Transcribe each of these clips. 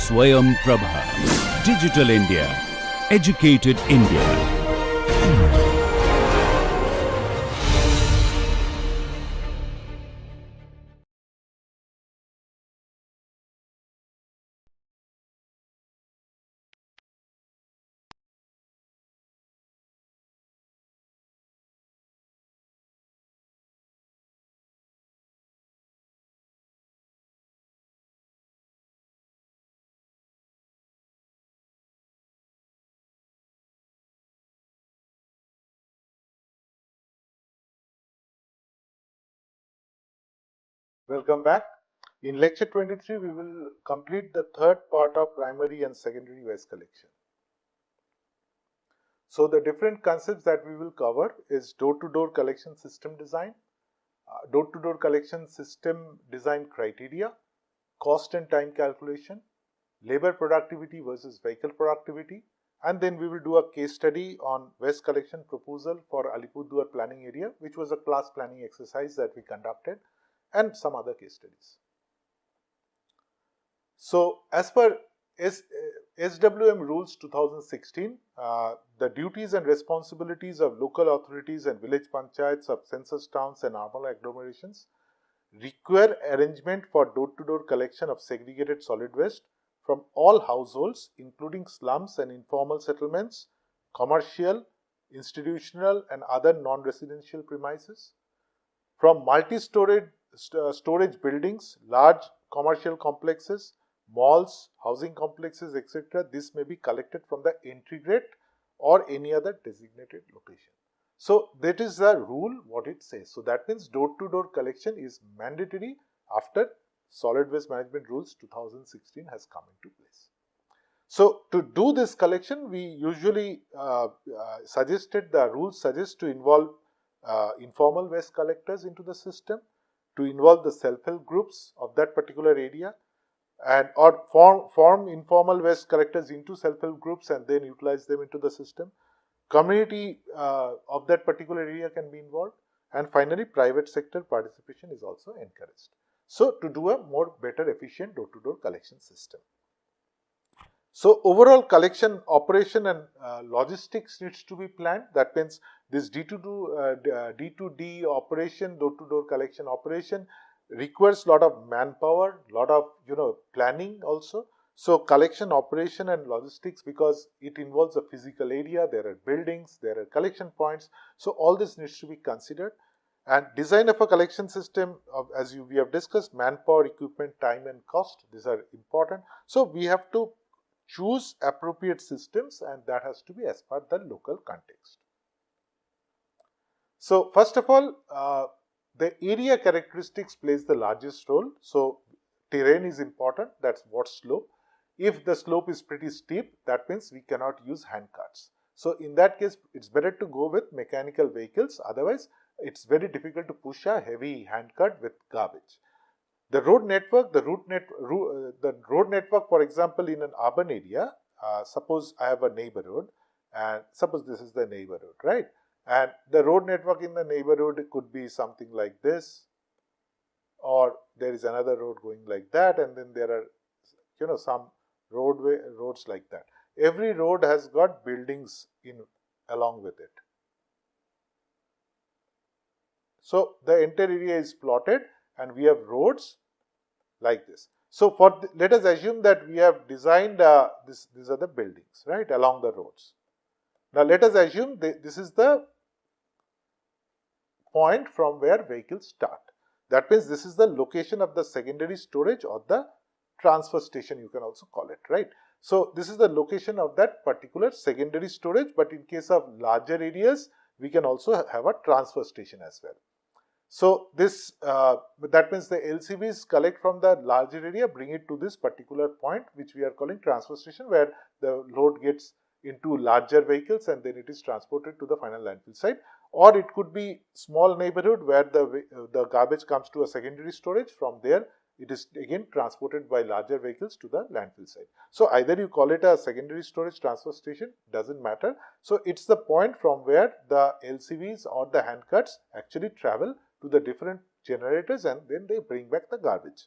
Swayam Prabha. Digital India. Educated India. Welcome back. In lecture 23, we will complete the third part of primary and secondary waste collection. So the different concepts that we will cover is door-to-door collection system design, door-to-door collection system design criteria, cost and time calculation, labor productivity versus vehicle productivity, and then we will do a case study on waste collection proposal for Alipurduar planning area, which was a class planning exercise that we conducted, and some other case studies. So, as per SWM rules 2016, the duties and responsibilities of local authorities and village panchayats of census towns and urban agglomerations require arrangement for door-to-door collection of segregated solid waste from all households, including slums and informal settlements, commercial, institutional and other non-residential premises, from multi-storage storage buildings, large commercial complexes, malls, housing complexes, etc. This may be collected from the entry gate or any other designated location. So that is the rule what it says. So that means door-to-door collection is mandatory after Solid Waste Management Rules 2016 has come into place. So to do this collection, we usually suggested, the rules suggest to involve informal waste collectors into the system, to involve the self-help groups of that particular area, and or form informal waste collectors into self-help groups and then utilize them into the system. Community of that particular area can be involved, and finally private sector participation is also encouraged. So to do a more better efficient door-to-door collection system. So overall collection operation and logistics needs to be planned. That means this D2D operation, door-to-door collection operation requires lot of manpower, lot of planning also. So collection operation and logistics, because it involves a physical area, there are buildings, there are collection points. So all this needs to be considered. And design of a collection system, we have discussed, manpower, equipment, time and cost, these are important. So we have to choose appropriate systems, and that has to be as per the local context. So first of all, the area characteristics plays the largest role. So terrain is important, that's what slope. If the slope is pretty steep, that means we cannot use hand carts. So in that case, it's better to go with mechanical vehicles, otherwise it's very difficult to push a heavy hand cart with garbage. The road network, the road network, for example, in an urban area, suppose I have a neighborhood, and suppose this is the neighborhood, right? And the road network in the neighborhood could be something like this, or there is another road going like that, and then there are, some roads like that. Every road has got buildings along with it. So the entire area is plotted, and we have roads like this. So let us assume that we have designed these are the buildings, right, along the roads. Now let us assume this is the point from where vehicles start. That means this is the location of the secondary storage or the transfer station, you can also call it, right? So this is the location of that particular secondary storage, but in case of larger areas, we can also have a transfer station as well. So this that means the LCVs collect from the larger area, bring it to this particular point, which we are calling transfer station, where the load gets into larger vehicles and then it is transported to the final landfill site. Or it could be small neighborhood where the garbage comes to a secondary storage. From there, it is again transported by larger vehicles to the landfill site. So either you call it a secondary storage transfer station, doesn't matter. So it's the point from where the LCVs or the hand carts actually travel to the different generators, and then they bring back the garbage.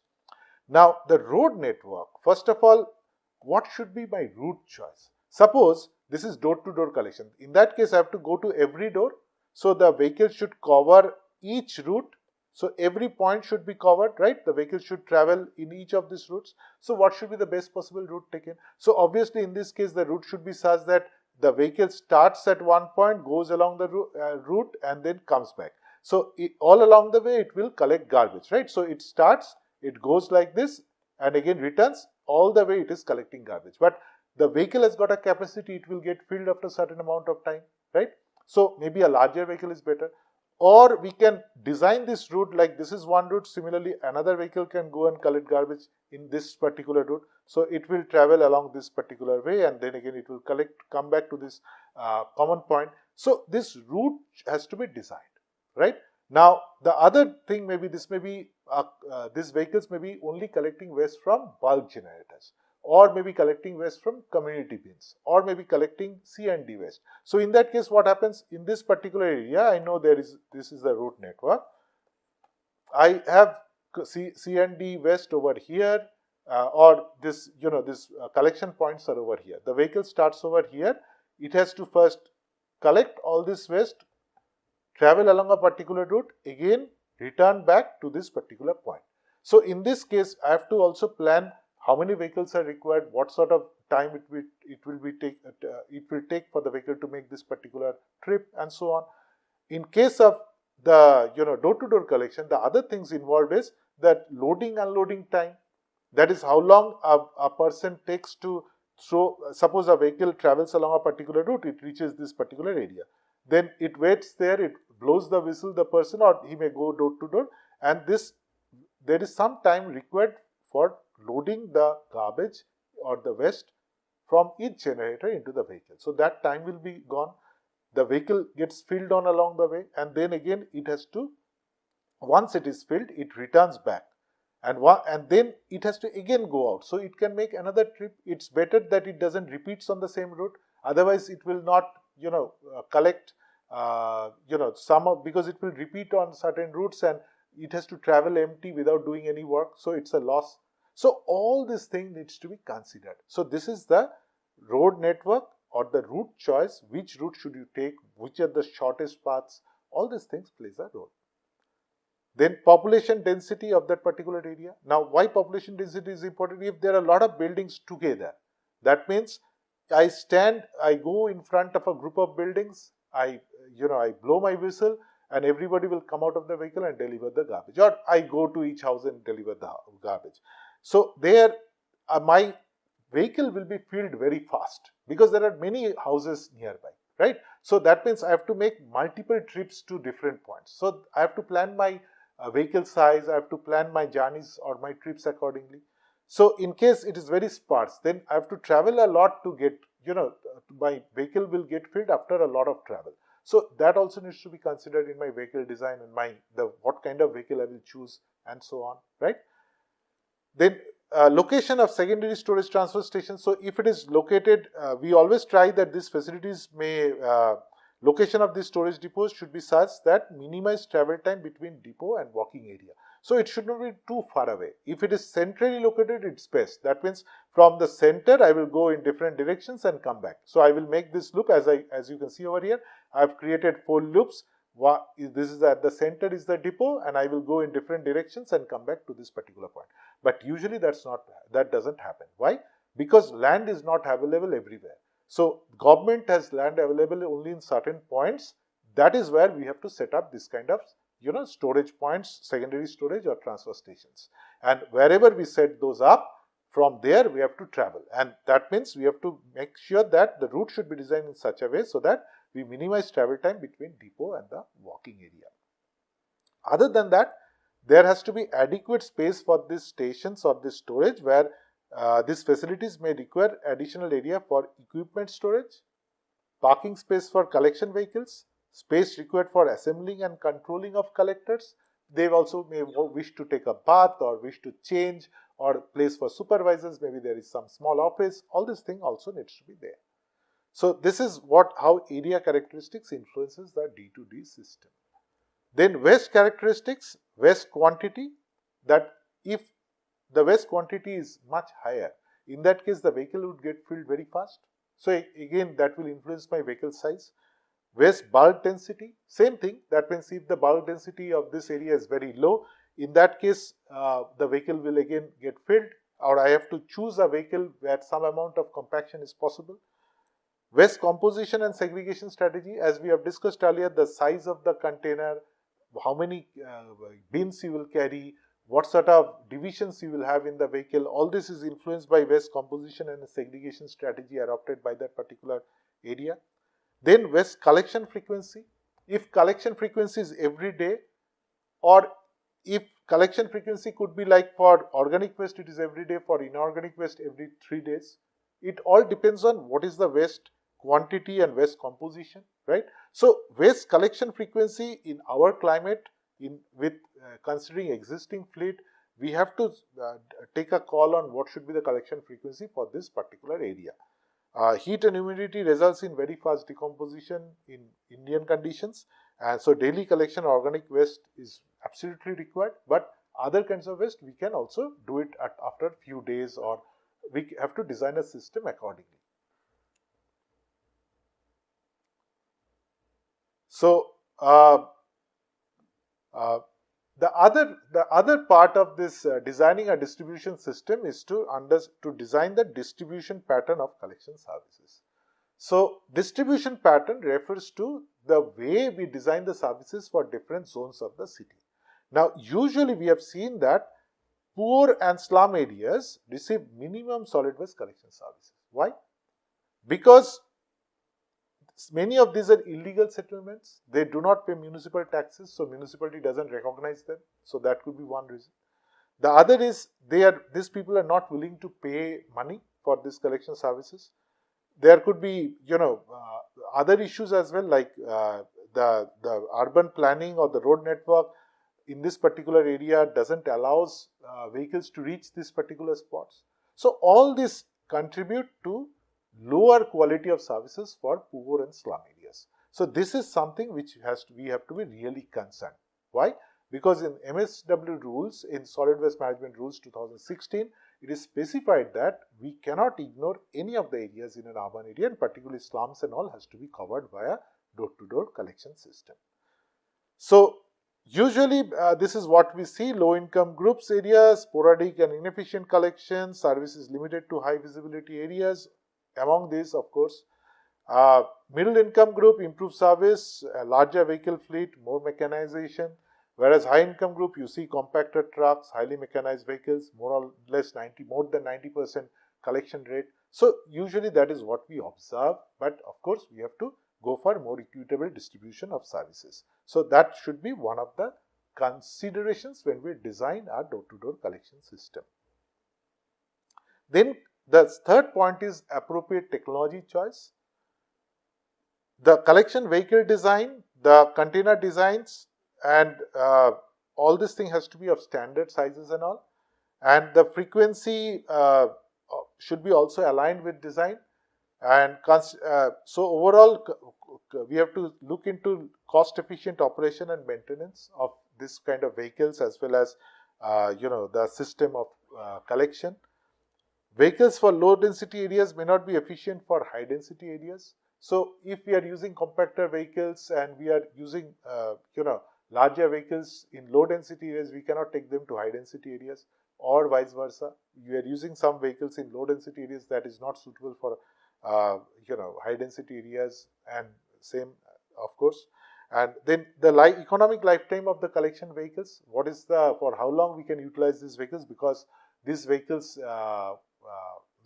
Now the road network, first of all, what should be my route choice? Suppose this is door-to-door collection. In that case, I have to go to every door. So the vehicle should cover each route. So every point should be covered, right? The vehicle should travel in each of these routes. So what should be the best possible route taken? So obviously in this case, the route should be such that the vehicle starts at one point, goes along the route and then comes back. So all along the way, it will collect garbage, right? So it starts, it goes like this and again returns. All the way it is collecting garbage. But the vehicle has got a capacity, it will get filled after a certain amount of time, right? So maybe a larger vehicle is better. Or we can design this route like this is one route. Similarly, another vehicle can go and collect garbage in this particular route. So it will travel along this particular way and then again it will come back to this common point. So this route has to be designed, right? Now, the other thing maybe this may be, these vehicles may be only collecting waste from bulk generators, or maybe collecting waste from community bins, or maybe collecting C&D waste. So in that case, what happens in this particular area? I know this is the route network. I have C&D waste over here, or this, this collection points are over here. The vehicle starts over here. It has to first collect all this waste, travel along a particular route, again return back to this particular point. So in this case, I have to also plan how many vehicles are required, what sort of time it will take for the vehicle to make this particular trip, and so on. In case of the door-to-door collection, the other things involved is that loading unloading time. That is how long a person takes to throw. Suppose a vehicle travels along a particular route, it reaches this particular area. Then it waits there, it blows the whistle, the person, or he may go door to door, and there is some time required for loading the garbage or the waste from each generator into the vehicle. So that time will be gone. The vehicle gets filled on along the way, and then again it has to, once it is filled, it returns back, and then it has to again go out. So it can make another trip. It's better that it doesn't repeats on the same route. Otherwise, it will not collect because it will repeat on certain routes and it has to travel empty without doing any work. So it's a loss. So all this thing needs to be considered. So this is the road network or the route choice. Which route should you take? Which are the shortest paths? All these things plays a role. Then population density of that particular area. Now, why population density is important? If there are a lot of buildings together, that means I go in front of a group of buildings, I blow my whistle and everybody will come out of the vehicle and deliver the garbage, or I go to each house and deliver the garbage. So there my vehicle will be filled very fast because there are many houses nearby, right? So that means I have to make multiple trips to different points. So I have to plan my vehicle size, I have to plan my journeys or my trips accordingly. So in case it is very sparse, then I have to travel a lot to get, my vehicle will get filled after a lot of travel. So that also needs to be considered in my vehicle design and what kind of vehicle I will choose and so on, right? Then location of secondary storage transfer stations. So if it is located, we always try that these facilities location of these storage depots should be such that minimize travel time between depot and walking area. So it should not be too far away. If it is centrally located, it's best. That means from the center, I will go in different directions and come back. So I will make this loop as you can see over here. I have created 4 loops. This is at the center is the depot, and I will go in different directions and come back to this particular point. But usually that doesn't happen. Why? Because land is not available everywhere. So government has land available only in certain points. That is where we have to set up this kind of storage points, secondary storage or transfer stations. And wherever we set those up, from there we have to travel. And that means we have to make sure that the route should be designed in such a way so that we minimize travel time between depot and the walking area. Other than that, there has to be adequate space for these stations or this storage where these facilities may require additional area for equipment storage, parking space for collection vehicles, space required for assembling and controlling of collectors. They also may wish to take a bath or wish to change, or place for supervisors. Maybe there is some small office. All this thing also needs to be there. So this is how area characteristics influences the D2D system. Then waste characteristics, waste quantity, that if the waste quantity is much higher, in that case the vehicle would get filled very fast. So again that will influence my vehicle size. Waste bulk density, same thing. That means if the bulk density of this area is very low, in that case the vehicle will again get filled, or I have to choose a vehicle where some amount of compaction is possible. Waste composition and segregation strategy, as we have discussed earlier, the size of the container, how many bins you will carry, what sort of divisions you will have in the vehicle, all this is influenced by waste composition and segregation strategy adopted by that particular area. Then waste collection frequency. If collection frequency is every day, or if collection frequency could be like for organic waste, it is every day, for inorganic waste every 3 days. It all depends on what is the waste quantity and waste composition, right? So waste collection frequency in our climate, with considering existing fleet, we have to take a call on what should be the collection frequency for this particular area. Heat and humidity results in very fast decomposition in Indian conditions, and so daily collection of organic waste is absolutely required, but other kinds of waste we can also do it after a few days, or we have to design a system accordingly. So the other part of this designing a distribution system is to design the distribution pattern of collection services. So distribution pattern refers to the way we design the services for different zones of the city. Now usually we have seen that poor and slum areas receive minimum solid waste collection services. Why? Because many of these are illegal settlements. They do not pay municipal taxes, so municipality doesn't recognize them. So that could be one reason. The other is these people are not willing to pay money for these collection services. There could be other issues as well, like the urban planning or the road network in this particular area doesn't allows vehicles to reach these particular spots. So all this contribute to lower quality of services for poor and slum areas. So this is something which we have to be really concerned. Why? Because in MSW rules, in Solid Waste Management Rules 2016, it is specified that we cannot ignore any of the areas in an urban area, and particularly slums and all has to be covered via door-to-door collection system. So usually this is what we see: low income groups areas, sporadic and inefficient collection, services limited to high visibility areas. Among these, of course, middle income group, improved service, larger vehicle fleet, more mechanization. Whereas high income group, you see compactor trucks, highly mechanized vehicles, more or less more than 90% collection rate. So usually that is what we observe, but of course we have to go for more equitable distribution of services. So that should be one of the considerations when we design our door-to-door collection system. Then the third point is appropriate technology choice. The collection vehicle design, the container designs, and all this thing has to be of standard sizes and all, and the frequency should be also aligned with design. And so overall we have to look into cost efficient operation and maintenance of this kind of vehicles, as well as the system of collection. Vehicles for low density areas may not be efficient for high density areas. So if we are using compactor vehicles and we are using larger vehicles in low density areas, we cannot take them to high density areas, or vice versa. We are using some vehicles in low density areas that is not suitable for high density areas, and same of course. And then the economic lifetime of the collection vehicles, for how long we can utilize these vehicles, because these vehicles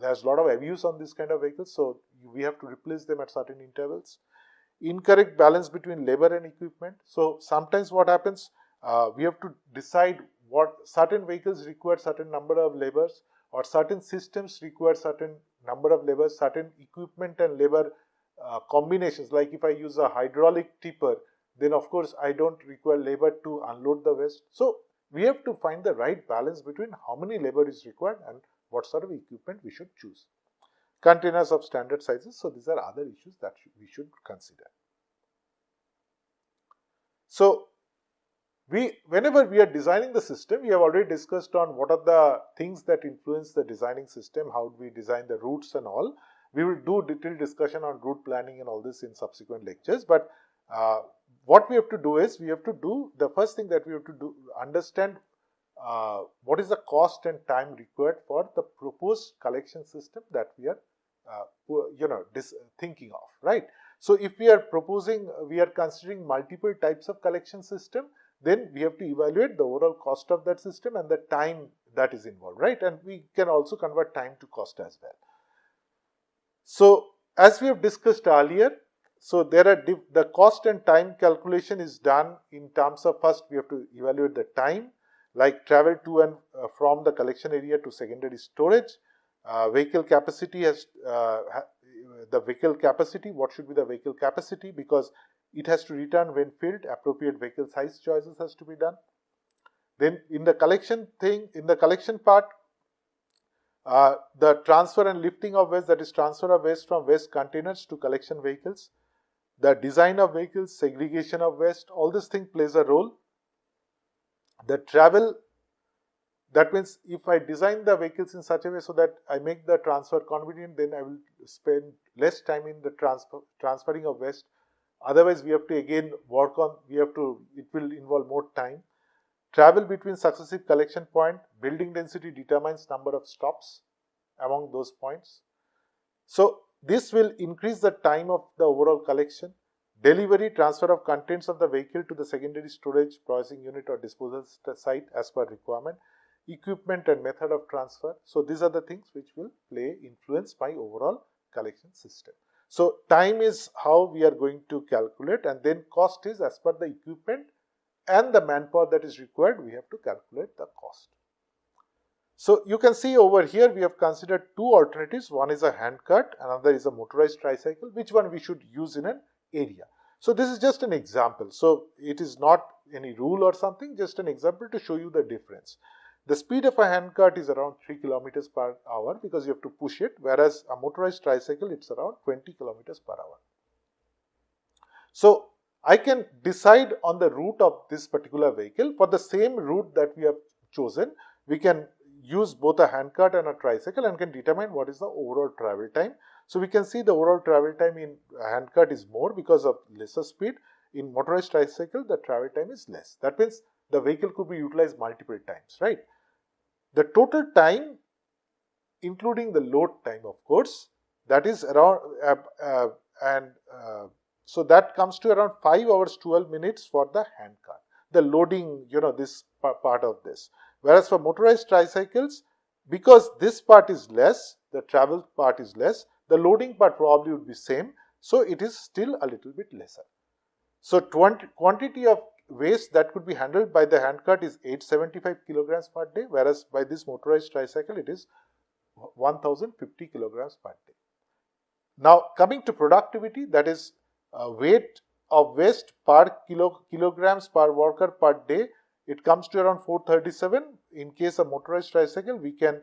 there's a lot of abuse on this kind of vehicles, so we have to replace them at certain intervals. Incorrect balance between labor and equipment. So sometimes what happens, we have to decide what certain vehicles require certain number of laborers, or certain systems require certain number of laborers, certain equipment and labor combinations. Like if I use a hydraulic tipper, then of course I don't require labor to unload the waste. So we have to find the right balance between how many labor is required and what sort of equipment we should choose. Containers of standard sizes. So these are other issues that we should consider. So whenever we are designing the system, we have already discussed on what are the things that influence the designing system, how do we design the routes and all. We will do detailed discussion on route planning and all this in subsequent lectures. But what we have to do is, the first thing that we have to do, understand what is the cost and time required for the proposed collection system that we are thinking of, right? So if we are considering multiple types of collection system, then we have to evaluate the overall cost of that system and the time that is involved, right? And we can also convert time to cost as well. So as we have discussed earlier, so there are the cost and time calculation is done in terms of, first we have to evaluate the time, like travel to and from the collection area to secondary storage. Vehicle capacity has the vehicle capacity. What should be the vehicle capacity? Because it has to return when filled. Appropriate vehicle size choices has to be done. Then in the collection part, the transfer and lifting of waste, that is transfer of waste from waste containers to collection vehicles. The design of vehicles, segregation of waste, all this thing plays a role. The travel, that means if I design the vehicles in such a way so that I make the transfer convenient, then I will spend less time in the transferring of waste. Otherwise, we have to again work on, it will involve more time. Travel between successive collection point, building density determines number of stops among those points. So this will increase the time of the overall collection. Delivery, transfer of contents of the vehicle to the secondary storage, processing unit or disposal site as per requirement. Equipment and method of transfer. So these are the things which will influence my overall collection system. So time is how we are going to calculate, and then cost is as per the equipment and the manpower that is required, we have to calculate the cost. So you can see over here we have considered two alternatives. One is a handcart, another is a motorized tricycle. Which one we should use in an area? So this is just an example. So it is not any rule or something, just an example to show you the difference. The speed of a handcart is around 3 kilometers per hour because you have to push it, whereas a motorized tricycle, it's around 20 kilometers per hour. So I can decide on the route of this particular vehicle. For the same route that we have chosen, we can use both a handcart and a tricycle and can determine what is the overall travel time. So we can see the overall travel time in a handcart is more because of lesser speed. In motorized tricycle, the travel time is less. That means the vehicle could be utilized multiple times, right? The total time, including the load time, of course, that is around so that comes to around 5 hours 12 minutes for the handcart. The loading, this part of this. Whereas for motorized tricycles, because this part is less, the travel part is less, the loading part probably would be same. So it is still a little bit lesser. So quantity of waste that could be handled by the handcart is 875 kilograms per day, whereas by this motorized tricycle it is 1050 kilograms per day. Now coming to productivity, that is weight of waste per kilograms per worker per day, it comes to around 437. In case of motorized tricycle, we can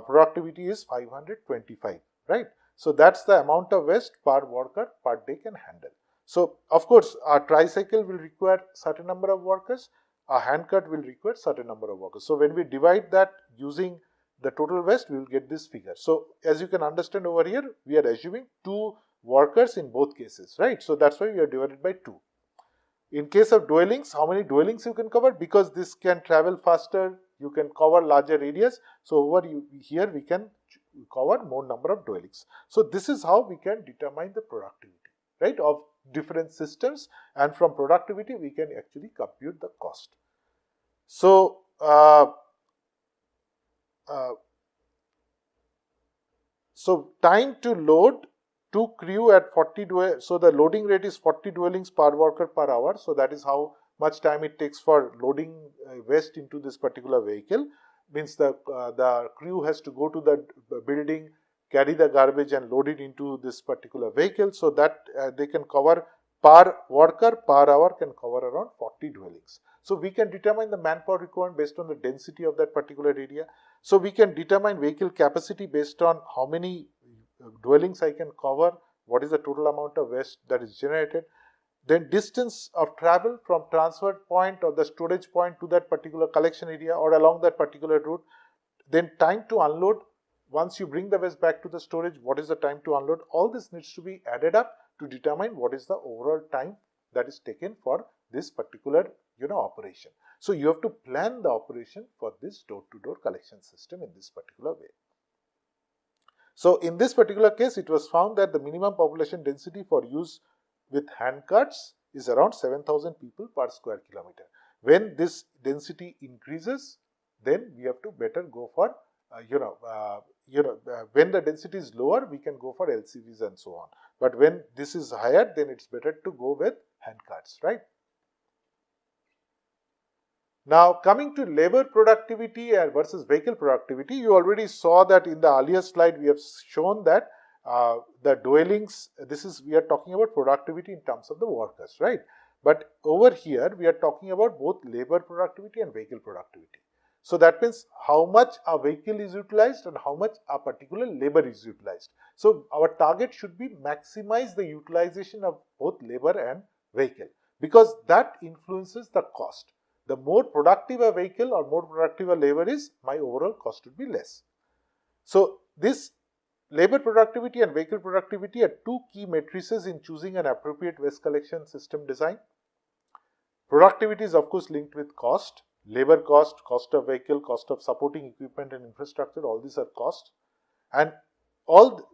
productivity is 525, right? So that's the amount of waste per worker per day can handle. So of course, a tricycle will require certain number of workers, a handcart will require certain number of workers. So when we divide that using the total waste, we will get this figure. So as you can understand over here, we are assuming 2 workers in both cases, right? So that's why we are divided by 2. In case of dwellings, how many dwellings you can cover? Because this can travel faster, you can cover larger areas. So over here we can cover more number of dwellings. So this is how we can determine the productivity, right, of different systems, and from productivity we can actually compute the cost. So so time to load 2 crew at 40 so the loading rate is 40 dwellings per worker per hour. So that is how much time it takes for loading waste into this particular vehicle. Means the crew has to go to the building, carry the garbage and load it into this particular vehicle, so that they can cover per worker per hour can cover around 40 dwellings. So we can determine the manpower requirement based on the density of that particular area. So we can determine vehicle capacity based on how many dwellings I can cover, what is the total amount of waste that is generated. then distance of travel from transfer point or the storage point to that particular collection area or along that particular route, then time to unload. Once you bring the waste back to the storage, what is the time to unload? All this needs to be added up to determine what is the overall time that is taken for this particular operation. So you have to plan the operation for this door-to-door collection system in this particular way. So in this particular case, it was found that the minimum population density for use with handcarts is around 7,000 people per square kilometer. When this density increases, then we have to better go for when the density is lower, we can go for LCVs and so on. But when this is higher, then it's better to go with handcarts, right? Now coming to labor productivity versus vehicle productivity, you already saw that in the earlier slide we have shown that the dwellings, we are talking about productivity in terms of the workers, right? But over here we are talking about both labor productivity and vehicle productivity. So that means how much a vehicle is utilized and how much a particular labor is utilized. So our target should be maximize the utilization of both labor and vehicle, because that influences the cost. The more productive a vehicle or more productive a labor is, my overall cost would be less. So this labor productivity and vehicle productivity are two key matrices in choosing an appropriate waste collection system design. Productivity is of course linked with cost. Labor cost, cost of vehicle, cost of supporting equipment and infrastructure, all these are costs. And all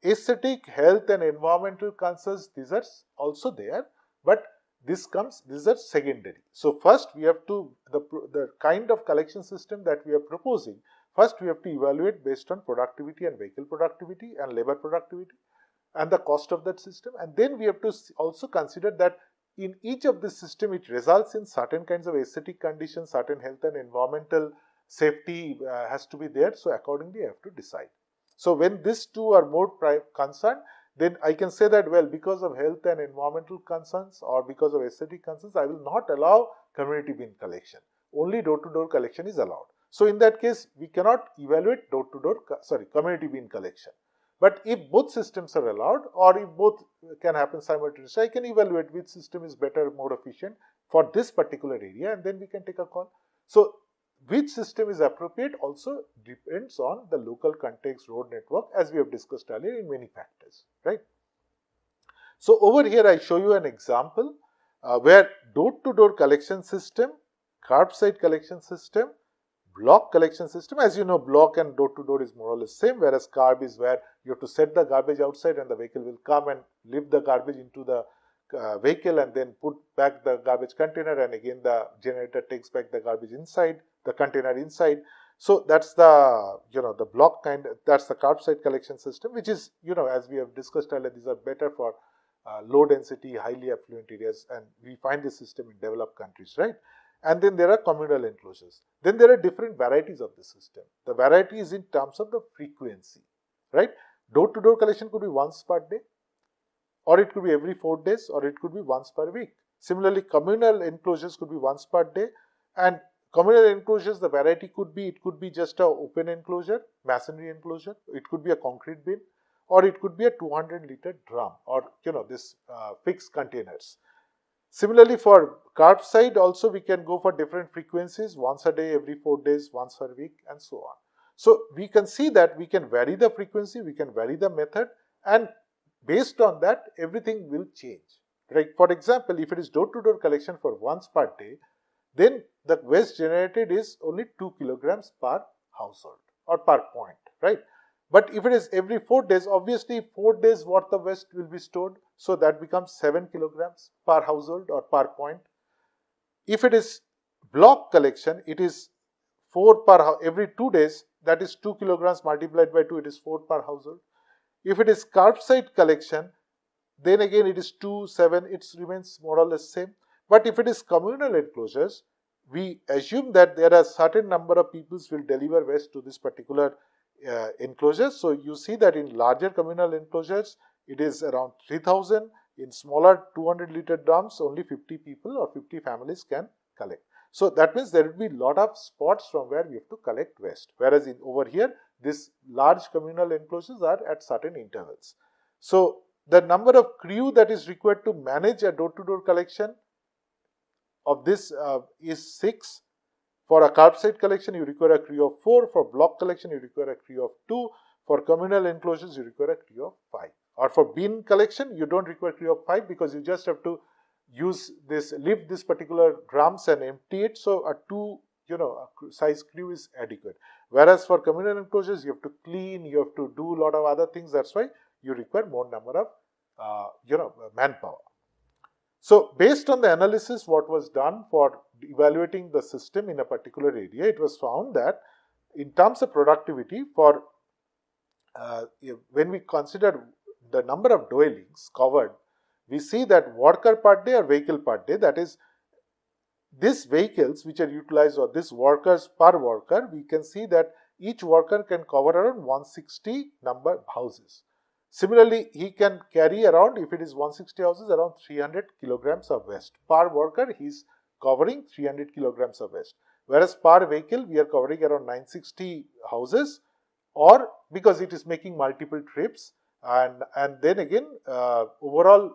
aesthetic, health and environmental concerns, these are also there, but these are secondary. So first we have to, the kind of collection system that we are proposing, first we have to evaluate based on productivity and vehicle productivity and labor productivity and the cost of that system, and then we have to also consider that in each of this system it results in certain kinds of aesthetic conditions, certain health and environmental safety has to be there. So accordingly I have to decide. So when these two are more concerned, then I can say that, well, because of health and environmental concerns or because of aesthetic concerns, I will not allow community bin collection. Only door-to-door collection is allowed. So in that case, we cannot evaluate community bin collection. But if both systems are allowed or if both can happen simultaneously, I can evaluate which system is better, more efficient for this particular area, and then we can take a call. So which system is appropriate also depends on the local context, road network, as we have discussed earlier, in many factors, right? So over here I show you an example where door-to-door collection system, curbside collection system, block collection system. As you know, block and door-to-door is more or less same, whereas curb is where you have to set the garbage outside and the vehicle will come and lift the garbage into the vehicle and then put back the garbage container, and again the generator takes back the garbage inside the container inside. So that's the the block kind, that's the curbside collection system, which is as we have discussed earlier, these are better for low density, highly affluent areas, and we find this system in developed countries, right? And then there are communal enclosures. Then there are different varieties of the system. The variety is in terms of the frequency, right? Door-to-door collection could be once per day, or it could be every 4 days, or it could be once per week. Similarly, communal enclosures could be once per day, and communal enclosures, the variety could be, it could be just a open enclosure, masonry enclosure, it could be a concrete bin, or it could be a 200-liter drum, or this fixed containers. Similarly, for curbside also we can go for different frequencies, once a day, every 4 days, once per week, and so on. So we can see that we can vary the frequency, we can vary the method, and based on that everything will change, right? For example, if it is door-to-door collection for once per day, then the waste generated is only 2 kilograms per household or per point, right? But if it is every 4 days, obviously 4 days worth of waste will be stored, so that becomes 7 kilograms per household or per point. If it is block collection, it is 4 per every 2 days, that is 2 kilograms multiplied by 2, it is 4 per household. If it is curbside collection, then again it is 2, 7, it remains more or less same. But if it is communal enclosures, we assume that there are certain number of people will deliver waste to this particular enclosures. So you see that in larger communal enclosures, it is around 3,000. In smaller 200-liter drums, only 50 people or 50 families can collect. So that means there will be a lot of spots from where we have to collect waste. Whereas over here, this large communal enclosures are at certain intervals. So the number of crew that is required to manage a door-to-door collection of this is 6. For a curbside collection, you require a crew of 4. For block collection, you require a crew of 2. For communal enclosures, you require a crew of 5. Or for bin collection, you don't require a crew of 5 because you just have to lift this particular drums and empty it. So a 2 size crew is adequate. Whereas for communal enclosures, you have to clean, you have to do a lot of other things. That's why you require more number of manpower. So based on the analysis what was done for evaluating the system in a particular area, it was found that in terms of productivity, for when we consider the number of dwellings covered, we see that worker per day or vehicle per day, that is, these vehicles which are utilized or these workers per worker, we can see that each worker can cover around 160 number of houses. Similarly, he can carry around, if it is 160 houses, around 300 kilograms of waste. Per worker, he is covering 300 kilograms of waste. Whereas per vehicle, we are covering around 960 houses, or because it is making multiple trips, and then again, overall,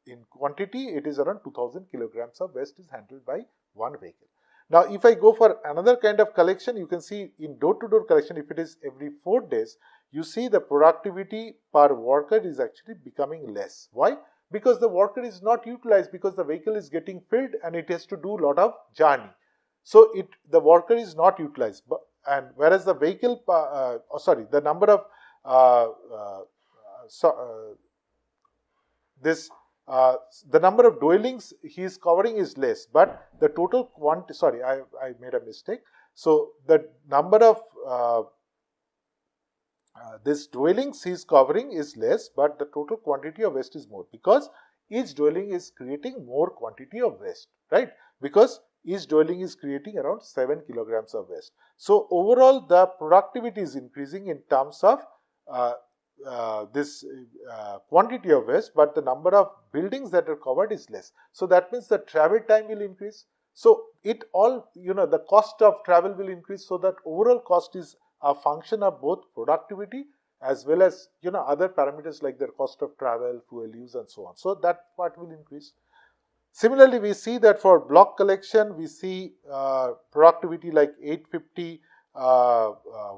in quantity, it is around 2000 kilograms of waste is handled by one vehicle. Now, if I go for another kind of collection, you can see in door-to-door collection, if it is every 4 days, you see the productivity per worker is actually becoming less. Why? Because the worker is not utilized, because the vehicle is getting filled and it has to do a lot of journey. So the worker is not utilized, and whereas the vehicle, the number of the number of dwellings he is covering is less, but the total quantity, I made a mistake. So the number of this dwellings he is covering is less, but the total quantity of waste is more, because each dwelling is creating more quantity of waste, right? Because each dwelling is creating around 7 kilograms of waste. So overall, the productivity is increasing in terms of this quantity of waste, but the number of buildings that are covered is less. So that means the travel time will increase. So it all, the cost of travel will increase, so that overall cost is a function of both productivity as well as other parameters like their cost of travel, fuel use, and so on. So that part will increase. Similarly, we see that for block collection, we see productivity like 850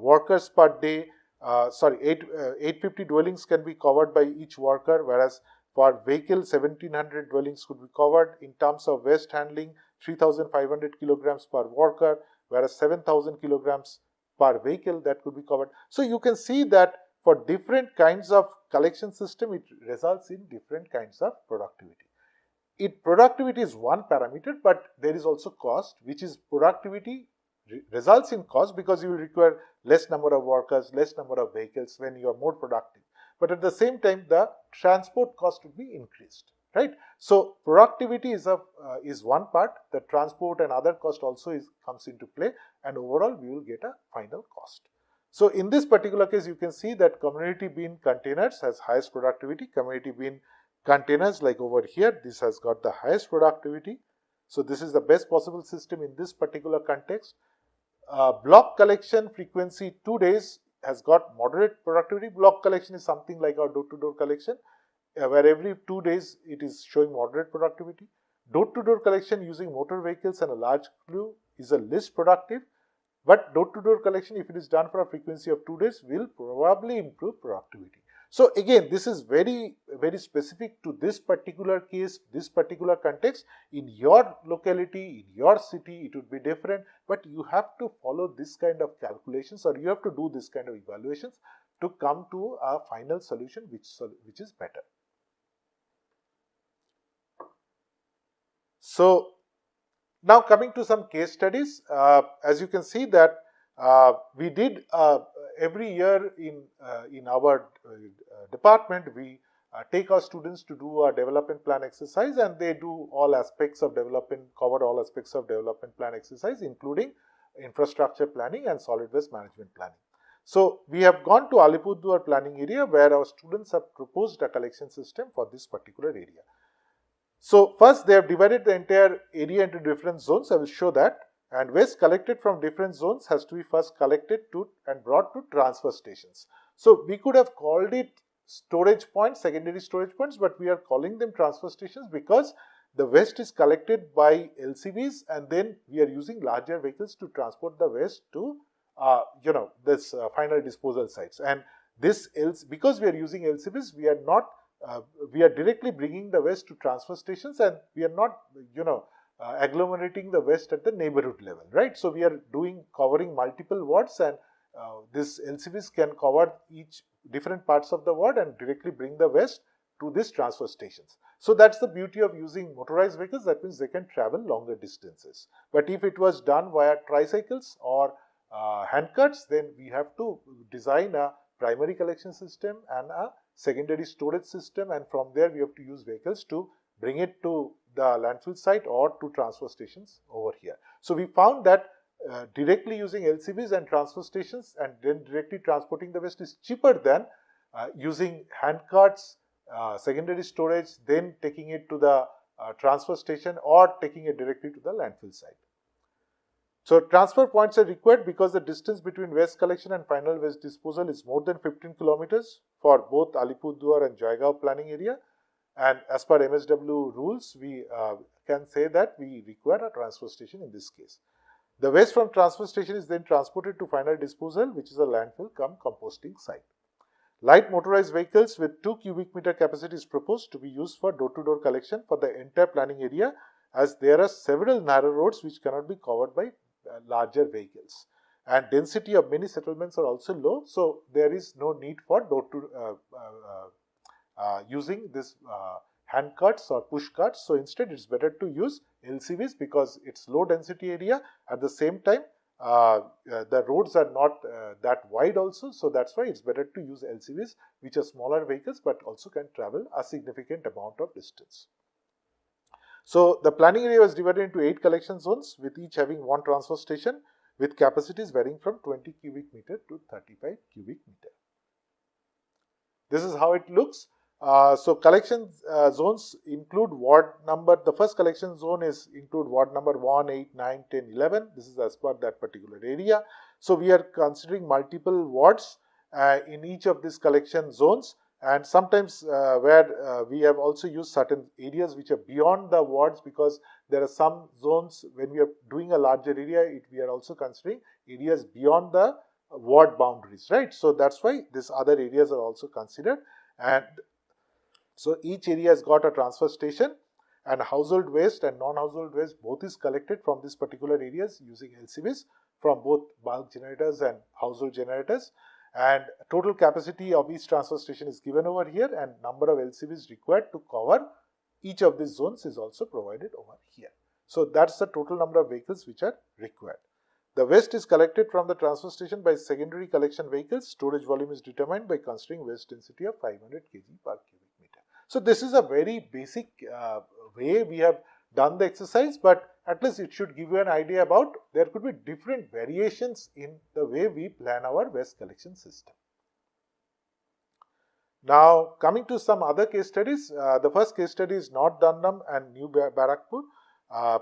workers per day. 850 dwellings can be covered by each worker, whereas for vehicle 1700 dwellings could be covered. In terms of waste handling, 3500 kilograms per worker, whereas 7000 kilograms per vehicle that could be covered. So you can see that for different kinds of collection system, it results in different kinds of productivity. Productivity is one parameter, but there is also cost, which is productivity results in cost because you will require less number of workers, less number of vehicles when you are more productive. But at the same time, the transport cost will be increased, right? So productivity is one part. The transport and other cost also comes into play, and overall we will get a final cost. So in this particular case, you can see that community bin containers has highest productivity. Community bin containers, like over here, this has got the highest productivity. So this is the best possible system in this particular context. Block collection frequency 2 days has got moderate productivity. Block collection is something like our door-to-door collection, where every 2 days it is showing moderate productivity. Door-to-door collection using motor vehicles and a large crew is a least productive, but door-to-door collection, if it is done for a frequency of 2 days, will probably improve productivity. So again, this is very, very specific to this particular case, this particular context. In your locality, in your city, it would be different, but you have to follow this kind of calculations, or you have to do this kind of evaluations to come to a final solution which is better. So now coming to some case studies, as you can see that we did every year in our department, we take our students to do a development plan exercise, and they do all aspects of development, cover all aspects of development plan exercise, including infrastructure planning and solid waste management planning. So we have gone to Alipurduar planning area, where our students have proposed a collection system for this particular area. So first, they have divided the entire area into different zones. I will show that. And waste collected from different zones has to be first collected and brought to transfer stations. So we could have called it storage points, secondary storage points, but we are calling them transfer stations because the waste is collected by LCVs and then we are using larger vehicles to transport the waste to this final disposal sites. And because we are using LCVs, we are directly bringing the waste to transfer stations and we are not agglomerating the waste at the neighborhood level, right? So we are covering multiple wards, and this LCVs can cover each different parts of the ward and directly bring the waste to these transfer stations. So that's the beauty of using motorized vehicles. That means they can travel longer distances. But if it was done via tricycles or handcarts, then we have to design a primary collection system and a secondary storage system, and from there we have to use vehicles to bring it to the landfill site or to transfer stations over here. So we found that directly using LCVs and transfer stations and then directly transporting the waste is cheaper than using handcarts, secondary storage, then taking it to the transfer station or taking it directly to the landfill site. So transfer points are required because the distance between waste collection and final waste disposal is more than 15 kilometers for both Alipurduar and Joygaon planning area. And as per MSW rules, we can say that we require a transfer station in this case. The waste from transfer station is then transported to final disposal, which is a landfill cum composting site. Light motorized vehicles with 2 cubic meter capacity is proposed to be used for door-to-door collection for the entire planning area, as there are several narrow roads which cannot be covered by larger vehicles. And density of many settlements are also low, so there is no need for using this hand carts or push carts. So instead it's better to use LCVs because it's low density area. At the same time, the roads are not that wide also, so that's why it's better to use LCVs, which are smaller vehicles but also can travel a significant amount of distance. So the planning area was divided into 8 collection zones, with each having one transfer station with capacities varying from 20 cubic meter to 35 cubic meter. This is how it looks. So collection zones include ward number. The first collection zone include ward number 1, 8, 9, 10, 11. This is as per that particular area. So we are considering multiple wards in each of these collection zones, and sometimes where we have also used certain areas which are beyond the wards, because there are some zones when we are doing a larger area, we are also considering areas beyond the ward boundaries, right? So that's why these other areas are also considered. And so each area has got a transfer station, and household waste and non-household waste both is collected from these particular areas using LCVs from both bulk generators and household generators. And total capacity of each transfer station is given over here, and number of LCVs required to cover each of these zones is also provided over here. So that's the total number of vehicles which are required. The waste is collected from the transfer station by secondary collection vehicles. Storage volume is determined by considering waste density of 500 kg per cubic meter. So this is a very basic way we have done the exercise, but at least it should give you an idea about there could be different variations in the way we plan our waste collection system. Now coming to some other case studies, the first case study is North Dandam and New Barakpur.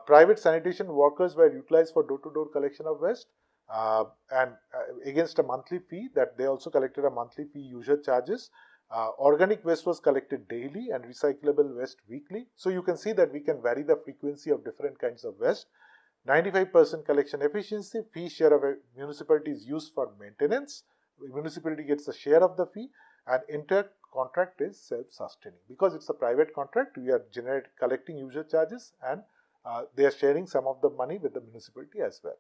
Private sanitation workers were utilized for door-to-door collection of waste and against a monthly fee, that they also collected a monthly fee user charges. Organic waste was collected daily and recyclable waste weekly. So you can see that we can vary the frequency of different kinds of waste. 95% collection efficiency, fee share of a municipality is used for maintenance. The municipality gets a share of the fee, and entire contract is self-sustaining. Because it's a private contract, we are collecting user charges, and they are sharing some of the money with the municipality as well.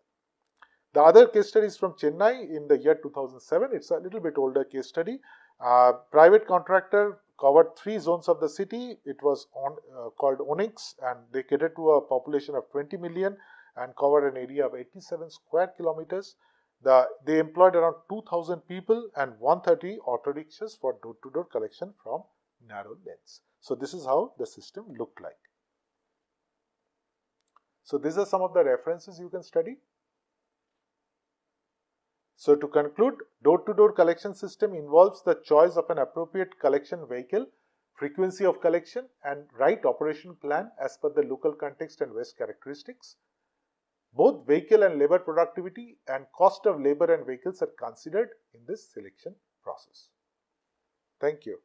The other case study is from Chennai in the year 2007. It's a little bit older case study. Private contractor covered 3 zones of the city. It was called Onyx, and they catered to a population of 20 million and covered an area of 87 square kilometers. They employed around 2,000 people and 130 auto rickshaws for door-to-door collection from narrow lanes. So this is how the system looked like. So these are some of the references you can study. So to conclude, door-to-door collection system involves the choice of an appropriate collection vehicle, frequency of collection, and right operation plan as per the local context and waste characteristics. Both vehicle and labor productivity and cost of labor and vehicles are considered in this selection process. Thank you.